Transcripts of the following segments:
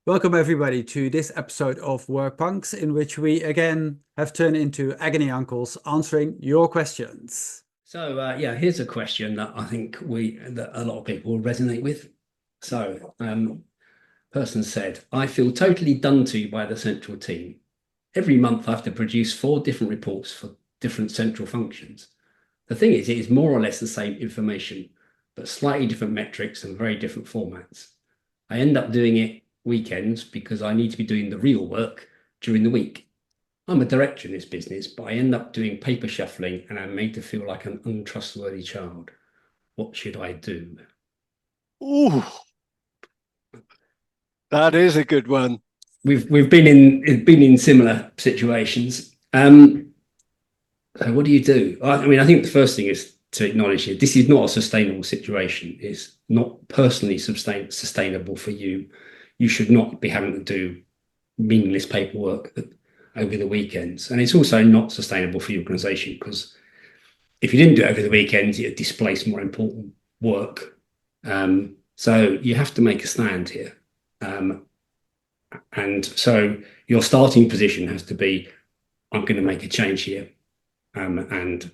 Welcome everybody to this episode of Work Punks, in which we again have turned into Agony Uncles answering your questions. Here's a question that I think that a lot of people will resonate with. Person said, I feel totally done to by the central team. Every month I have to produce 4 different reports for different central functions. The thing is, it is more or less the same information, but slightly different metrics and very different formats. I end up doing it weekends because I need to be doing the real work during the week. I'm a director in this business, but I end up doing paper shuffling and I'm made to feel like an untrustworthy child. What should I do? Ooh, that is a good one. We've been in similar situations. So what do you do? I think the first thing is to acknowledge it. This is not a sustainable situation. It's not personally sustainable for you. You should not be having to do meaningless paperwork over the weekends. And it's also not sustainable for your organization, because if you didn't do it over the weekends, it'd displace more important work. So you have to make a stand here. And so your starting position has to be, I'm going to make a change here, and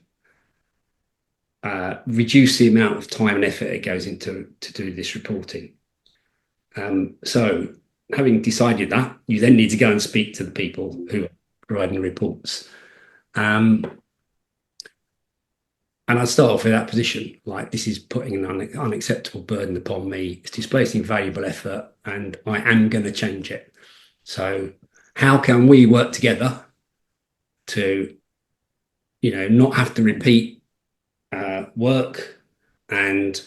reduce the amount of time and effort it goes into to do this reporting. So having decided that, you then need to go and speak to the people who are providing the reports. And I'd start off with that position, like, this is putting an unacceptable burden upon me. It's displacing valuable effort, and I am going to change it. So how can we work together to, not have to repeat work, and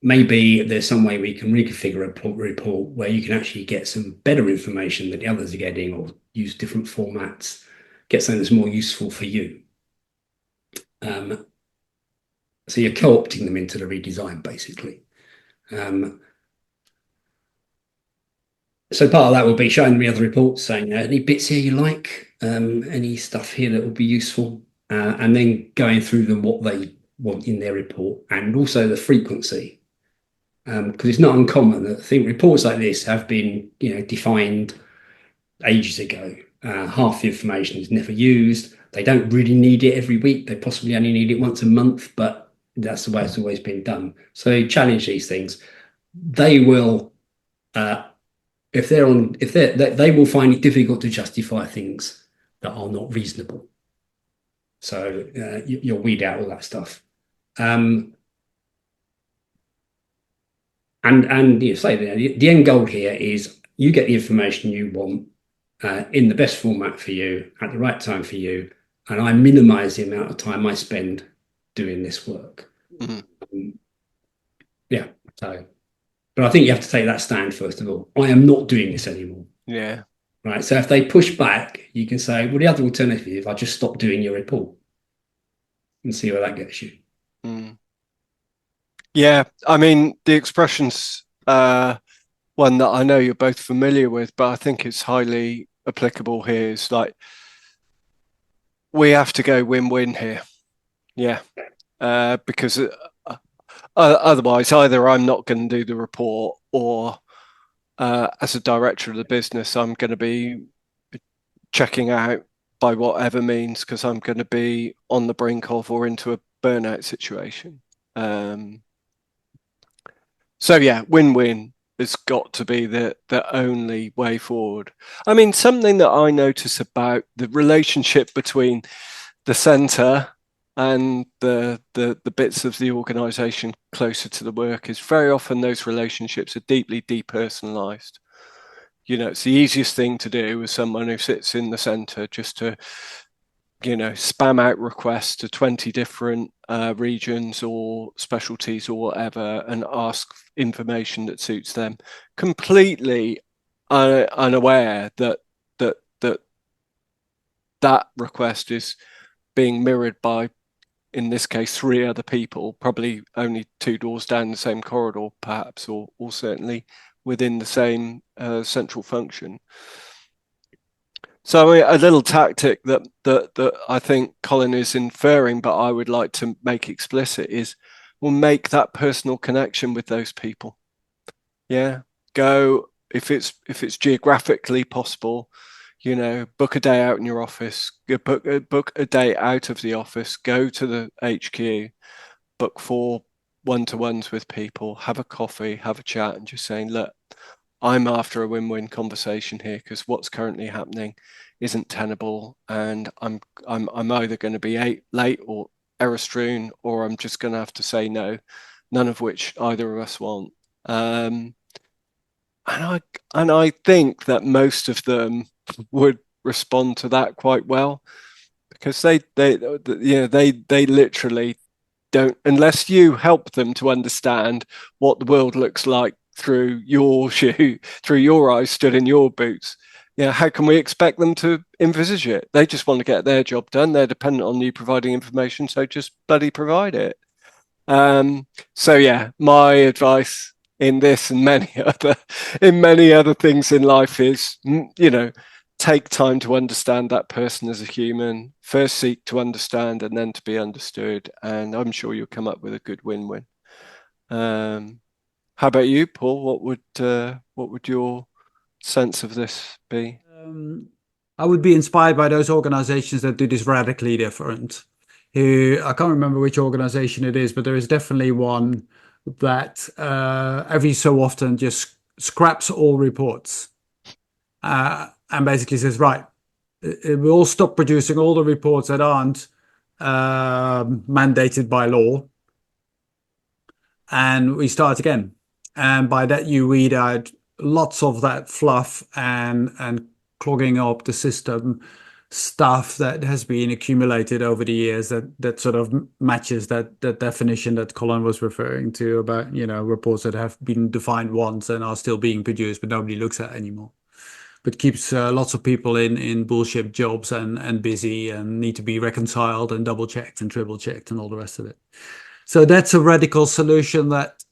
maybe there's some way we can reconfigure a report where you can actually get some better information than the others are getting, or use different formats, get something that's more useful for you. So you're co-opting them into the redesign, basically. So part of that will be showing me other reports, saying, any bits here you like, any stuff here that will be useful, and then going through them, what they want in their report, and also the frequency. Because it's not uncommon. I think reports like this have been, defined ages ago. Half the information is never used. They don't really need it every week. They possibly only need it once a month, but that's the way it's always been done. So challenge these things. They will, if they will find it difficult to justify things that are not reasonable. So you'll weed out all that stuff. And the end goal here is you get the information you want in the best format for you at the right time for you, and I minimize the amount of time I spend doing this work. Mm-hmm. But I think you have to take that stand first of all. I am not doing this anymore. Yeah. Right. So if they push back, you can say, well, the other alternative, I just stop doing your report, and see where that gets you. Mm. Yeah, I mean, the expression's one that I know you're both familiar with, but I think it's highly applicable here. It's like, we have to go win-win here. Yeah, because otherwise, either I'm not going to do the report, or as a director of the business, I'm going to be checking out by whatever means, because I'm going to be on the brink of or into a burnout situation. So yeah, win-win has got to be the only way forward. I mean, something that I notice about the relationship between the centre and the bits of the organisation closer to the work is very often those relationships are deeply depersonalised. It's the easiest thing to do with someone who sits in the centre, just to spam out requests to 20 different regions or specialties or whatever, and ask information that suits them, completely unaware that request is being mirrored by, in this case, 3 other people, probably only 2 doors down the same corridor, perhaps, or certainly within the same central function. So a little tactic that I think Colin is inferring, but I would like to make explicit, is we'll make that personal connection with those people. Yeah, go if it's geographically possible, you know, book a day out in your office, book a day out of the office, go to the HQ, book 4 one-to-ones with people, have a coffee, have a chat, and just saying, look, I'm after a win-win conversation here because what's currently happening isn't tenable, and I'm either going to be late or error strewn, or I'm just going to have to say no, none of which either of us want. And I think that most of them would respond to that quite well, because they literally don't, unless you help them to understand what the world looks like through your through your eyes, stood in your boots. Yeah, how can we expect them to envisage it? They just want to get their job done. They're dependent on you providing information, so just bloody provide it. So yeah, my advice in this and many other things in life is, you know, take time to understand that person as a human. First seek to understand and then to be understood, and I'm sure you'll come up with a good win-win. How about you, Paul? What would your sense of this be? I would be inspired by those organizations that do this radically different. I can't remember which organization it is, but there is definitely one that every so often just scraps all reports and basically says, right, we'll stop producing all the reports that aren't mandated by law, and we start again. And by that, you weed out lots of that fluff and clogging up the system stuff that has been accumulated over the years that sort of matches that definition that Colin was referring to about, you know, reports that have been defined once and are still being produced, but nobody looks at anymore. But keeps lots of people in bullshit jobs and busy and need to be reconciled and double checked and triple checked and all the rest of it. So that's a radical solution that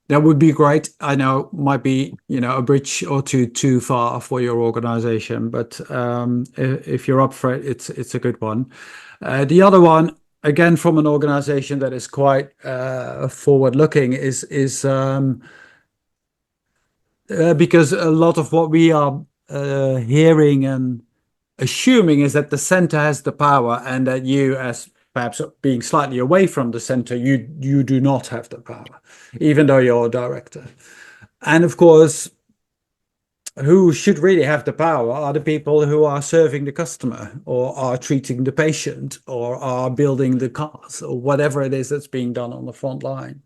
would be great. I know might be, you know, a bridge or two too far for your organization, but if you're up for it, it's a good one. The other one, again, from an organization that is quite forward-looking, is because a lot of what we are hearing and assuming is that the center has the power, and that you, as perhaps being slightly away from the center, you do not have the power, even though you're a director. And of course, who should really have the power are the people who are serving the customer, or are treating the patient, or are building the cars, or whatever it is that's being done on the front line.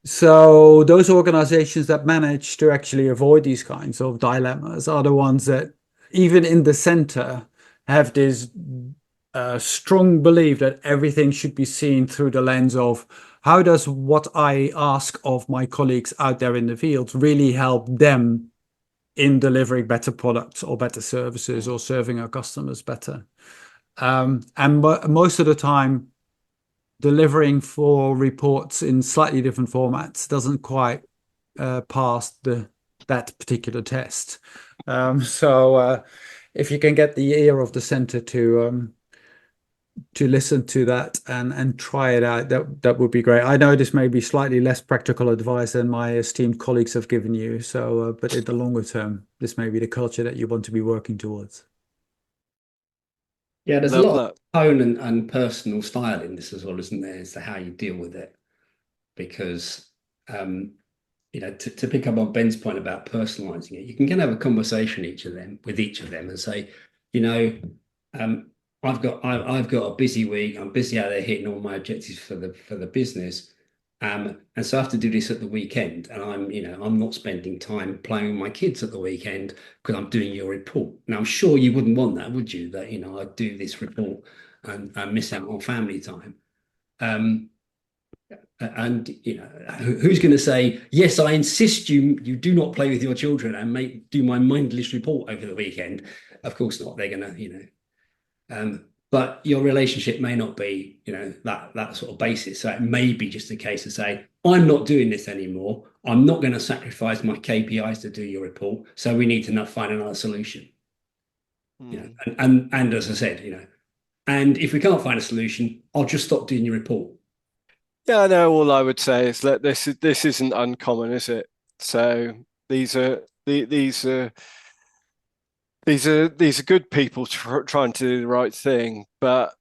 So those organizations that manage to actually avoid these kinds of dilemmas are the ones that, even in the center, have this strong belief that everything should be seen through the lens of how does what I ask of my colleagues out there in the field really help them in delivering better products or better services or serving our customers better. And most of the time, delivering for reports in slightly different formats doesn't quite pass that particular test. So if you can get the ear of the center to listen to that and try it out, that would be great. I know this may be slightly less practical advice than my esteemed colleagues have given you. So, but in the longer term, this may be the culture that you want to be working towards. Yeah, there's a lot of tone and personal style in this as well, isn't there, as to how you deal with it? Because, you know, to pick up on Ben's point about personalizing it, you can have a conversation with each of them and say, you know, I've got a busy week. I'm busy out there hitting all my objectives for the business. And so I have to do this at the weekend, and I'm not spending time playing with my kids at the weekend because I'm doing your report. Now, I'm sure you wouldn't want that, would you? That, you know, I do this report and miss out on family time. And you know, who's going to say, yes, I insist you do not play with your children and do my mindless report over the weekend? Of course not. They're going to, you know. But your relationship may not be, you know, that sort of basis. So it may be just a case of saying, I'm not doing this anymore. I'm not going to sacrifice my KPIs to do your report. So we need to find another solution. You know, and as I said, you know, and if we can't find a solution, I'll just stop doing your report. Yeah, no, all I would say is that this isn't uncommon, is it? So these are good people trying to do the right thing, but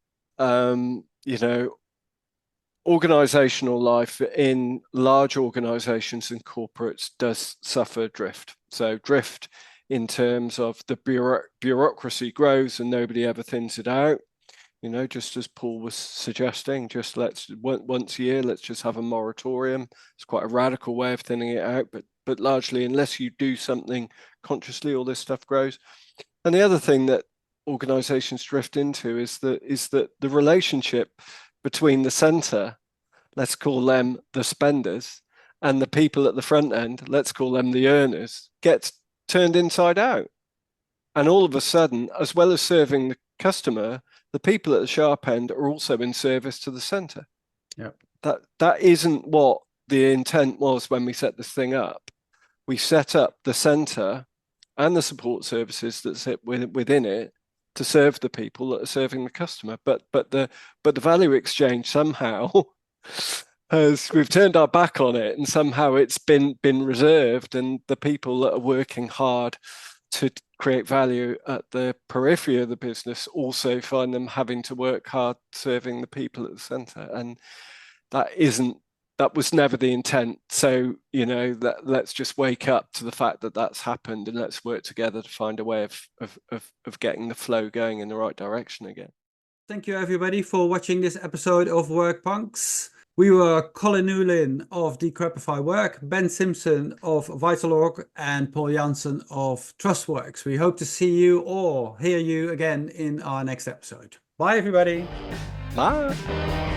organizational life in large organizations and corporates does suffer drift. So drift in terms of the bureaucracy grows and nobody ever thins it out. Just as Paul was suggesting, just once a year, let's just have a moratorium. It's quite a radical way of thinning it out, but largely, unless you do something consciously, all this stuff grows. And the other thing that organizations drift into is that the relationship between the center, let's call them the spenders, and the people at the front end, let's call them the earners, gets turned inside out. And all of a sudden, as well as serving the customer, the people at the sharp end are also in service to the center. Yeah. That isn't what the intent was when we set this thing up. We set up the center and the support services that sit within it to serve the people that are serving the customer. But the value exchange somehow we've turned our back on it, and somehow it's been reserved, and the people that are working hard to create value at the periphery of the business also find them having to work hard serving the people at the center, and that was never the intent. So let's just wake up to the fact that that's happened, and let's work together to find a way of getting the flow going in the right direction again. Thank you everybody for watching this episode of Work Punks. We were Colin Newlyn of Decrapify Work, Ben Simpson of VitalOrg, and Paul Jansen of TrustWorks. We hope to see you or hear you again in our next episode. Bye everybody. Bye.